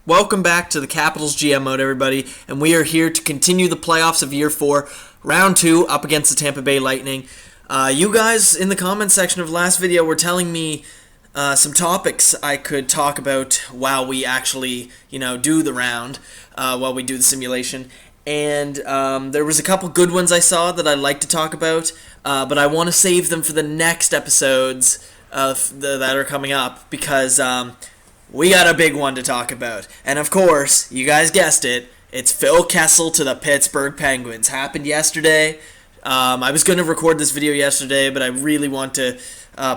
Welcome back to the Capitals GM mode, everybody, and we are here to continue the playoffs of Year 4, Round 2, up against the Tampa Bay Lightning. You guys in the comments section of the last video were telling me some topics I could talk about while we actually, do the round, while we do the simulation. And there was a couple good ones I saw that I'd like to talk about, but I want to save them for the next episodes that are coming up because we got a big one to talk about. And of course, you guys guessed it, it's Phil Kessel to the Pittsburgh Penguins. Happened yesterday. I was going to record this video yesterday, but I really want to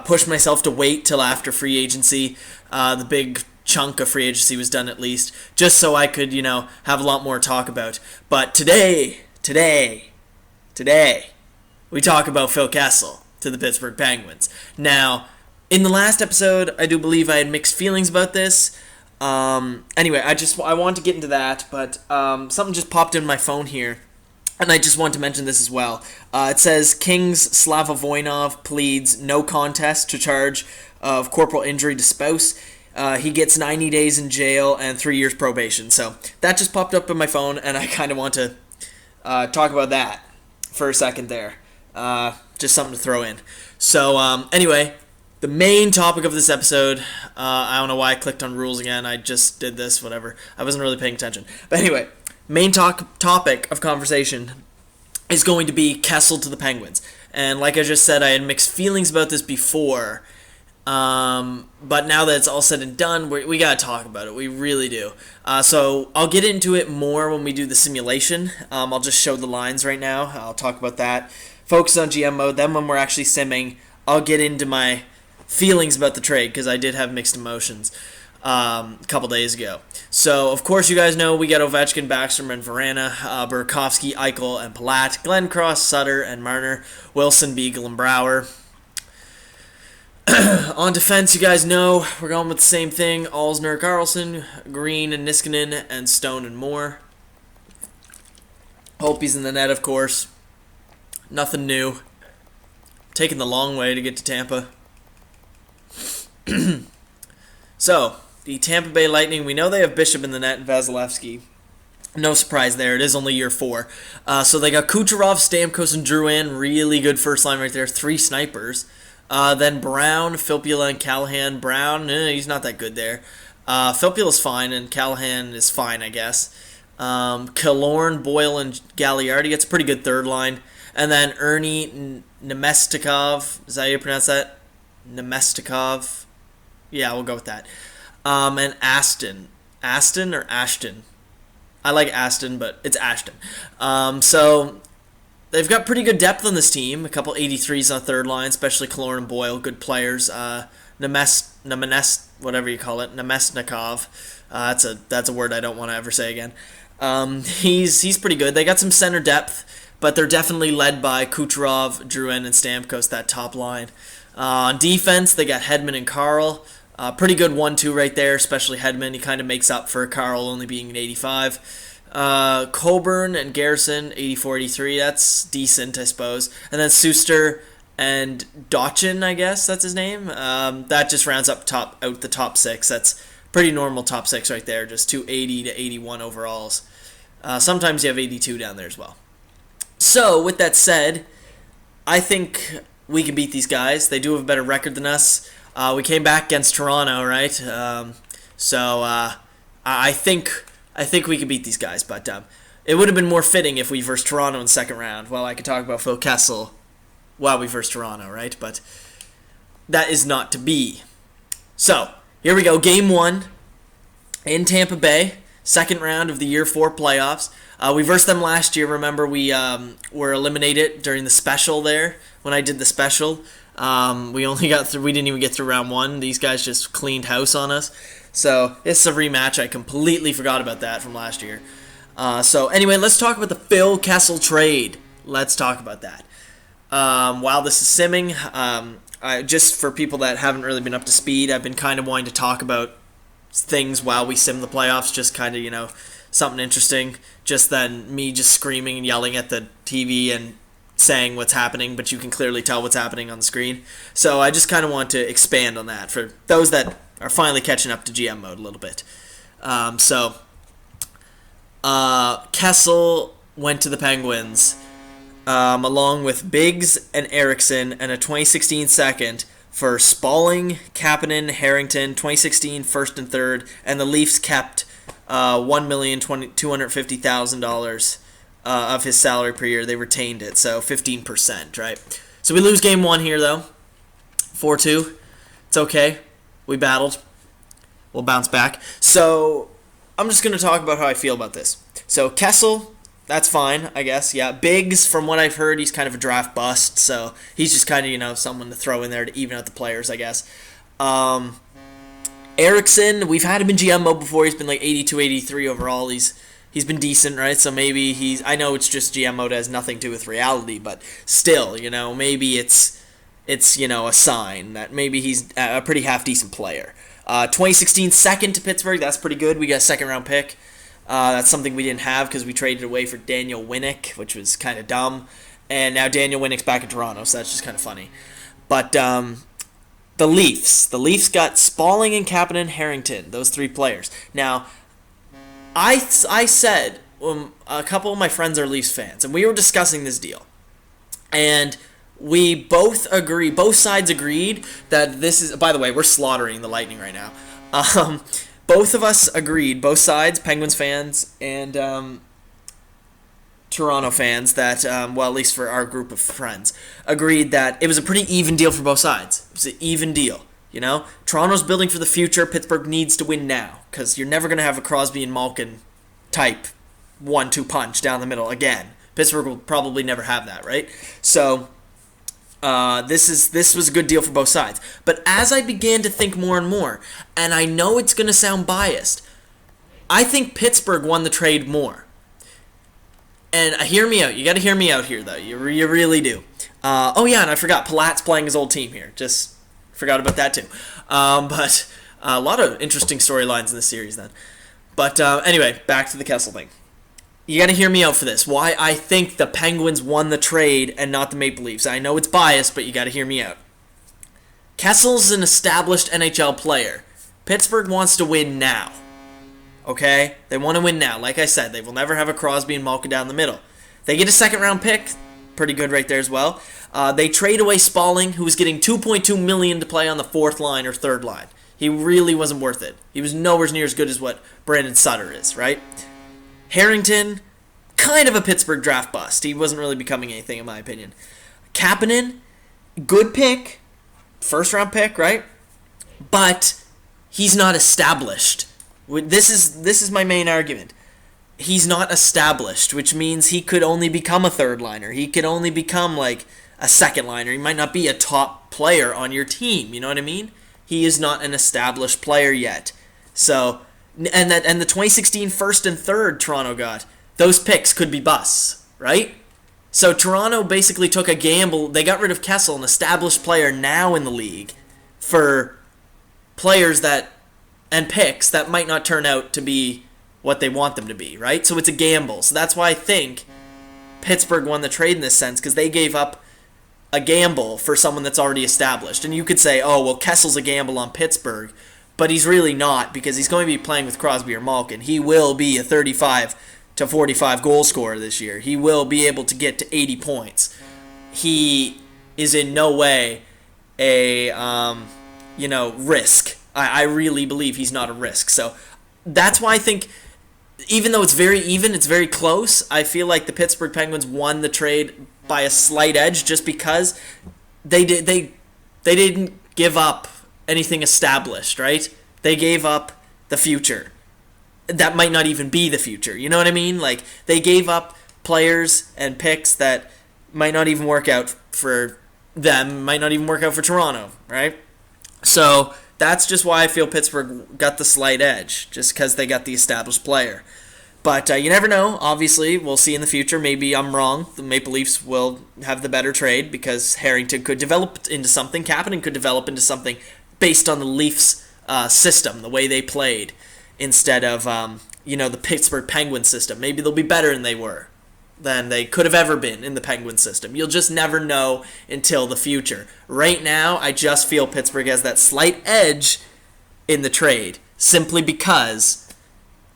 push myself to wait till after free agency. The big chunk of free agency was done at least, just so I could, have a lot more to talk about. But today, we talk about Phil Kessel to the Pittsburgh Penguins. Now, in the last episode, I do believe I had mixed feelings about this. Anyway, I want to get into that, but something just popped in my phone here, and I just want to mention this as well. It says Kings Slava Voinov pleads no contest to charge of corporal injury to spouse. He gets 90 days in jail and 3 years probation. So that just popped up in my phone, and I kind of want to talk about that for a second there. Just something to throw in. So anyway, the main topic of this episode, I don't know why I clicked on rules again. I just did this, whatever. I wasn't really paying attention. But anyway, main topic of conversation is going to be Kessel to the Penguins. And like I just said, I had mixed feelings about this before. But now that it's all said and done, we got to talk about it. We really do. So I'll get into it more when we do the simulation. I'll just show the lines right now. I'll talk about that. Focus on GM mode. Then when we're actually simming, I'll get into my feelings about the trade because I did have mixed emotions a couple days ago. So, of course, you guys know we got Ovechkin, Backstrom, and Verana, Burakovsky, Eichel, and Palat, Glenncross, Sutter, and Marner, Wilson, Beagle, and Brouwer. On defense, you guys know we're going with the same thing. Alsner, Carlson, Green, and Niskanen, and Stone, and Moore. Hope he's in the net, of course. Nothing new. Taking the long way to get to Tampa. So, the Tampa Bay Lightning, we know they have Bishop in the net and Vasilevsky. No surprise there. It is only year 4. So they got Kucherov, Stamkos, and Drouin. Really good first line right there. 3 snipers. Then Brown, Filppula, and Callahan. Brown, he's not that good there. Filppula's fine, and Callahan is fine, I guess. Killorn, Boyle, and Gagliardi gets a pretty good third line. And then Ernie Nemestikov. Is that how you pronounce that? Nemestikov. Yeah, we'll go with that. And Aston. Aston or Ashton? I like Aston, but it's Ashton. So they've got pretty good depth on this team. A couple 83s on the third line, especially Killorn and Boyle. Good players. Whatever you call it. Nemesnikov. That's a word I don't want to ever say again. He's pretty good. They got some center depth, but they're definitely led by Kucherov, Drouin, and Stamkos, that top line. On defense, they got Hedman and Carl. Pretty good 1-2 right there, especially Hedman. He kind of makes up for Carl only being an 85. Coburn and Garrison, 84-83. That's decent, I suppose. And then Suster and Dotchin, I guess that's his name. That just rounds out the top 6. That's pretty normal top 6 right there, just 280 to 81 overalls. Sometimes you have 82 down there as well. So, with that said, I think we can beat these guys. They do have a better record than us. We came back against Toronto, right? So I think we could beat these guys, but it would have been more fitting if we versed Toronto in the second round. Well, I could talk about Phil Kessel while we versed Toronto, right? But that is not to be. So, here we go. Game 1 in Tampa Bay. Second round of the Year 4 playoffs. We versed them last year. Remember, we were eliminated during the special there. When I did the special, we didn't even get through round 1. These guys just cleaned house on us. So it's a rematch. I completely forgot about that from last year. So anyway, let's talk about the Phil Kessel trade. Let's talk about that. While this is simming, just for people that haven't really been up to speed, I've been kind of wanting to talk about things while we sim the playoffs, just kind of, something interesting, just than me just screaming and yelling at the TV and saying what's happening, but you can clearly tell what's happening on the screen. So I just kind of want to expand on that for those that are finally catching up to GM mode a little bit. Kessel went to the Penguins, along with Biggs and Eriksson and a 2016 second for Spalling, Kapanen, Harrington, 2016 first and third, and the Leafs kept $1,250,000 of his salary per year. They retained it, so 15%, right? So we lose game one here, though, 4-2. It's okay. We battled. We'll bounce back. So I'm just going to talk about how I feel about this. So Kessel, that's fine, I guess. Yeah, Biggs, from what I've heard, he's kind of a draft bust, so he's just kind of, someone to throw in there to even out the players, I guess. Eriksson, we've had him in GM mode before. He's been like 82, 83 overall. He's been decent, right? So maybe I know it's just GM mode, has nothing to do with reality, but still, maybe it's a sign that maybe he's a pretty half-decent player. 2016 second to Pittsburgh, that's pretty good. We got a second-round pick. That's something we didn't have because we traded away for Daniel Winnick, which was kind of dumb. And now Daniel Winnick's back in Toronto, so that's just kind of funny. But the Leafs got Spalling and Kapanen and Harrington, those three players. Now, I said, a couple of my friends are Leafs fans, and we were discussing this deal. And we both sides agreed that this is, by the way, we're slaughtering the Lightning right now. Both of us agreed, both sides, Penguins fans and Toronto fans, that, well, at least for our group of friends, agreed that it was a pretty even deal for both sides. It was an even deal, Toronto's building for the future. Pittsburgh needs to win now, because you're never going to have a Crosby and Malkin type 1-2 punch down the middle again. Pittsburgh will probably never have that, right? So this was a good deal for both sides. But as I began to think more and more, and I know it's going to sound biased, I think Pittsburgh won the trade more. And hear me out. You got to hear me out here, though. You really do. Oh, yeah, and I forgot. Palat's playing his old team here. Just forgot about that, too. But a lot of interesting storylines in this series, then. But anyway, back to the Kessel thing. You got to hear me out for this. Why I think the Penguins won the trade and not the Maple Leafs. I know it's biased, but you got to hear me out. Kessel's an established NHL player. Pittsburgh wants to win now. Okay? They want to win now. Like I said, they will never have a Crosby and Malkin down the middle. They get a second-round pick. Pretty good right there as well. They trade away Spalling, who was getting $2.2 million to play on the fourth line or third line. He really wasn't worth it. He was nowhere near as good as what Brandon Sutter is, right? Harrington, kind of a Pittsburgh draft bust. He wasn't really becoming anything, in my opinion. Kapanen, good pick. First-round pick, right? But he's not established. This is my main argument. He's not established, which means he could only become a third-liner. He could only become, like, a second-liner. He might not be a top player on your team, you know what I mean? He is not an established player yet. So, and the 2016 first and third Toronto got, those picks could be busts, right? So Toronto basically took a gamble. They got rid of Kessel, an established player now in the league, for players and picks that might not turn out to be what they want them to be, right? So it's a gamble. So that's why I think Pittsburgh won the trade in this sense, because they gave up a gamble for someone that's already established. And you could say, oh, well, Kessel's a gamble on Pittsburgh, but he's really not, because he's going to be playing with Crosby or Malkin. He will be a 35 to 45 goal scorer this year. He will be able to get to 80 points. He is in no way a risk. I really believe he's not a risk. So that's why I think, even though it's very even, it's very close, I feel like the Pittsburgh Penguins won the trade by a slight edge, just because they didn't give up anything established, right? They gave up the future. That might not even be the future. You know what I mean? Like, they gave up players and picks that might not even work out for them, might not even work out for Toronto, right? So that's just why I feel Pittsburgh got the slight edge, just because they got the established player. But you never know. Obviously, we'll see in the future. Maybe I'm wrong. The Maple Leafs will have the better trade, because Harrington could develop into something. Kapanen could develop into something based on the Leafs' system, the way they played, instead of the Pittsburgh Penguins system. Maybe they'll be better than they could have ever been in the Penguins system. You'll just never know until the future. Right now, I just feel Pittsburgh has that slight edge in the trade, simply because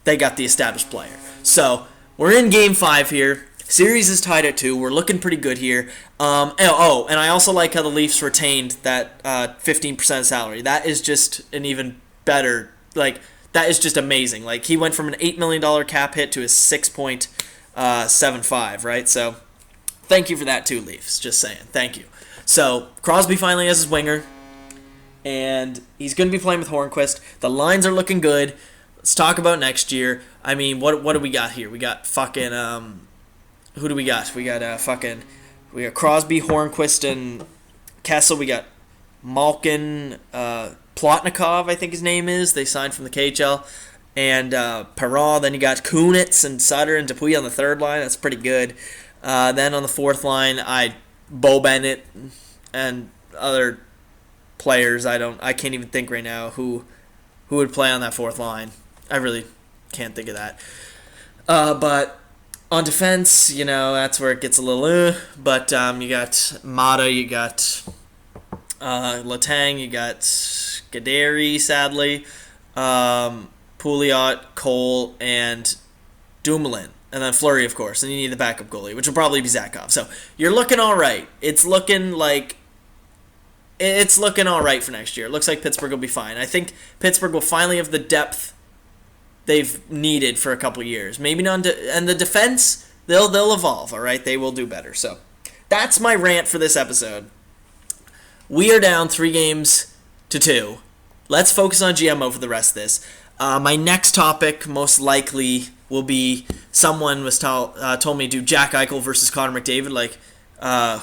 they got the established player. So we're in Game 5 here. Series is tied at 2. We're looking pretty good here. And I also like how the Leafs retained that 15% salary. That is just an even better, that is just amazing. Like, he went from an $8 million cap hit to a 6.75, right? So thank you for that too, Leafs. Just saying. Thank you. So Crosby finally has his winger, and he's going to be playing with Hornqvist. The lines are looking good. Let's talk about next year. I mean, what do we got here? We got fucking who do we got? We got Crosby, Hornqvist, and Kessel. We got Malkin, Plotnikov, I think his name is. They signed from the KHL. And Perron. Then you got Kunitz and Sutter and Dupuis on the third line. That's pretty good. Then on the fourth line, Bo Bennett and other players. I can't even think right now who would play on that fourth line. I really can't think of that. But on defense, that's where it gets a little but you got Mata, you got Letang, you got Gaderi, sadly, Pouliot, Cole, and Dumoulin. And then Fleury, of course. And you need the backup goalie, which will probably be Zakov. So you're looking all right. It's looking all right for next year. It looks like Pittsburgh will be fine. I think Pittsburgh will finally have the depth they've needed for a couple years. Maybe not. And the defense, they'll evolve. All right, they will do better. So that's my rant for this episode. We are down 3-2. Let's focus on GMO for the rest of this. My next topic most likely will be someone was told me to do Jack Eichel versus Connor McDavid,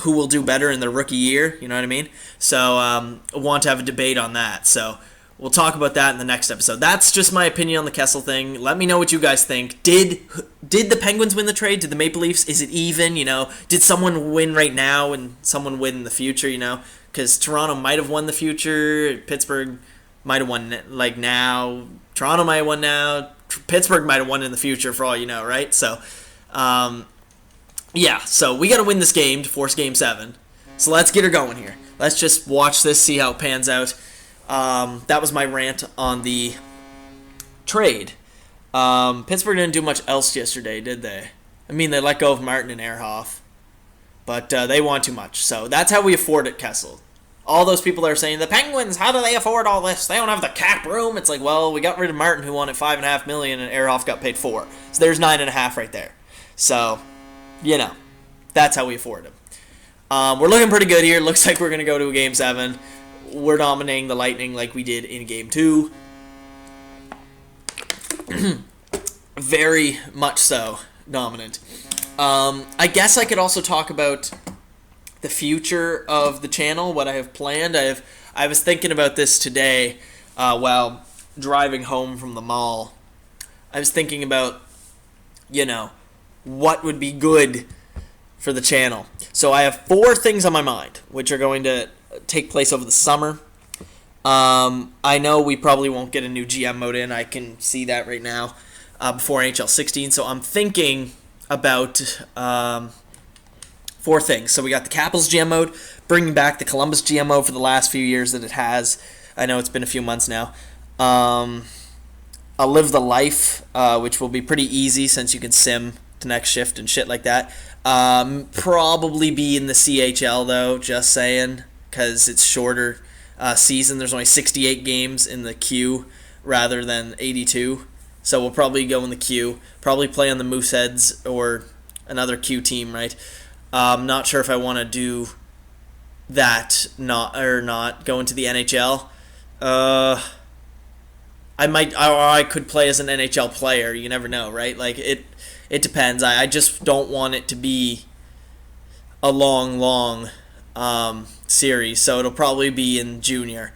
who will do better in their rookie year, you know what I mean? So I want to have a debate on that. So we'll talk about that in the next episode. That's just my opinion on the Kessel thing. Let me know what you guys think. Did the Penguins win the trade? Did the Maple Leafs? Is it even? Did someone win right now and someone win in the future? Because Toronto might have won the future. Pittsburgh might have won now. Toronto might have won now. Pittsburgh might have won in the future for all you know, right? So, so we got to win this game to force Game 7. So let's get her going here. Let's just watch this, see how it pans out. That was my rant on the trade. Pittsburgh didn't do much else yesterday, did they? I mean, they let go of Martin and Ehrhoff, but they want too much. So that's how we afford it, Kessel. All those people that are saying, the Penguins, how do they afford all this? They don't have the cap room. It's like, well, we got rid of Martin, who wanted $5.5 million, and Ehrhoff got paid $4 million. So there's $9.5 right there. So, that's how we afford him. We're looking pretty good here. Looks like we're going to go to a Game 7. We're dominating the Lightning like we did in Game 2. Very much so dominant. I guess I could also talk about the future of the channel, what I have planned. I was thinking about this today while driving home from the mall. I was thinking about, what would be good for the channel. So I have 4 things on my mind, which are going to take place over the summer. I know we probably won't get a new GM mode in. I can see that right now before NHL 16. So I'm thinking about 4 things. So we got the Capitals GM mode, bringing back the Columbus GM mode for the last few years that it has. I know it's been a few months now. I'll live the life, which will be pretty easy since you can sim to next shift and shit like that. Probably be in the CHL though, just saying, because it's shorter season. There's only 68 games in the Q rather than 82. So we'll probably go in the Q. Probably play on the Mooseheads or another Q team, right? I'm not sure if I want to do that not go into the NHL. I could play as an NHL player. You never know, right? It depends. I just don't want it to be a long series, so it'll probably be in junior.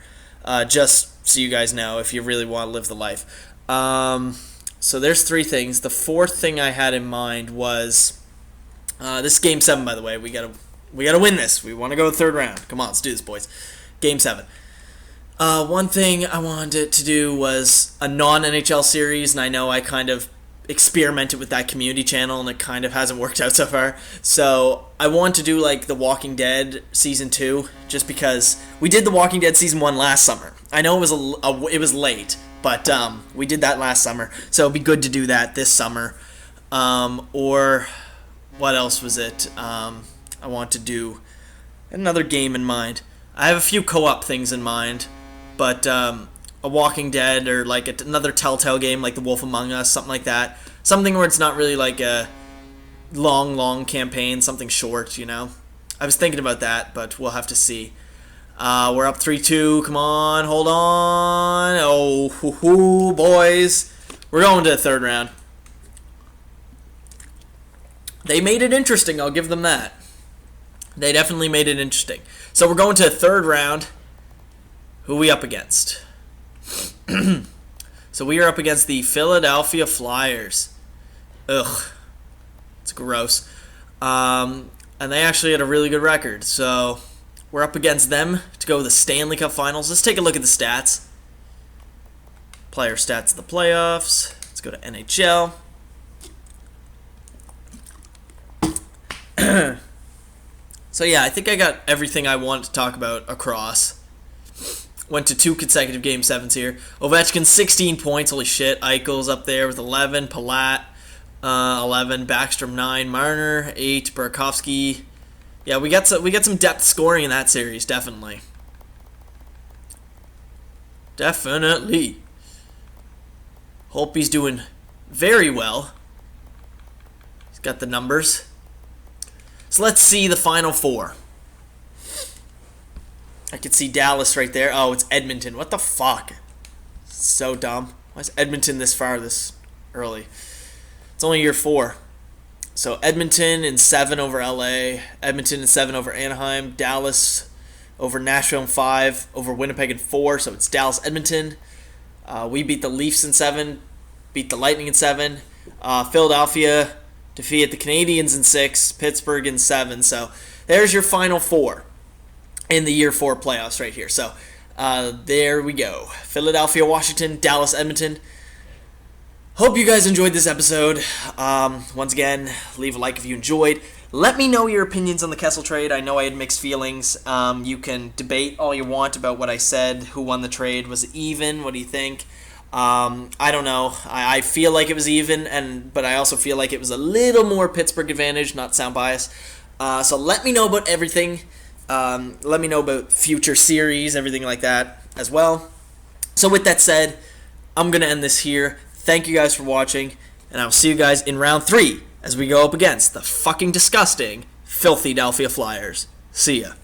Just so you guys know, if you really want to live the life. So there's 3 things. The 4th thing I had in mind was this is Game 7, by the way. We gotta win this. We want to go to the 3rd round. Come on, let's do this, boys. Game 7. One thing I wanted to do was a non-NHL series, and I know I kind of experimented with that community channel, and it kind of hasn't worked out so far. So I want to do The Walking Dead Season 2, just because we did The Walking Dead Season 1 last summer. I know it was late, But we did that last summer, so it'd be good to do that this summer. Or what else was it? I want to do another game in mind. I have a few co-op things in mind, but a Walking Dead or like another Telltale game like The Wolf Among Us, something like that. Something where it's not really like a long campaign, something short, you know. I was thinking about that, but we'll have to see. We're up 3-2. Come on, hold on. Oh, boys. We're going to the third round. They made it interesting, I'll give them that. They definitely made it interesting. So we're going to the third round. Who are we up against? So we are up against the Philadelphia Flyers. Ugh. It's gross. And they actually had a really good record. So we're up against them to go to the Stanley Cup Finals. Let's take a look at the stats. Player stats of the playoffs. Let's go to NHL. So yeah, I think I got everything I want to talk about across. Went to 2 consecutive Game 7s here. Ovechkin, 16 points. Holy shit. Eichel's up there with 11. Palat, 11. Backstrom, 9. Marner, 8. Burakovsky. Yeah, we got some depth scoring in that series, definitely. Definitely. Holtby's doing very well. He's got the numbers. So let's see the Final Four. I can see Dallas right there. Oh, it's Edmonton. What the fuck? So dumb. Why is Edmonton this far this early? It's only year 4. So Edmonton in 7 over LA. Edmonton in 7 over Anaheim. Dallas over Nashville in 5. Over Winnipeg in 4. So it's Dallas, Edmonton. We beat the Leafs in 7. Beat the Lightning in 7. Philadelphia defeated the Canadiens in 6, Pittsburgh in 7. So there's your Final Four in the Year 4 playoffs right here. So there we go. Philadelphia, Washington, Dallas, Edmonton. Hope you guys enjoyed this episode. Once again, leave a like if you enjoyed. Let me know your opinions on the Kessel trade. I know I had mixed feelings. You can debate all you want about what I said. Who won the trade? Was it even? What do you think? I don't know. I feel like it was even, but I also feel like it was a little more Pittsburgh advantage, not sound bias. So let me know about everything. Let me know about future series, everything like that as well. So with that said, I'm going to end this here. Thank you guys for watching, and I'll see you guys in round 3 as we go up against the fucking disgusting, filthy Philadelphia Flyers. See ya.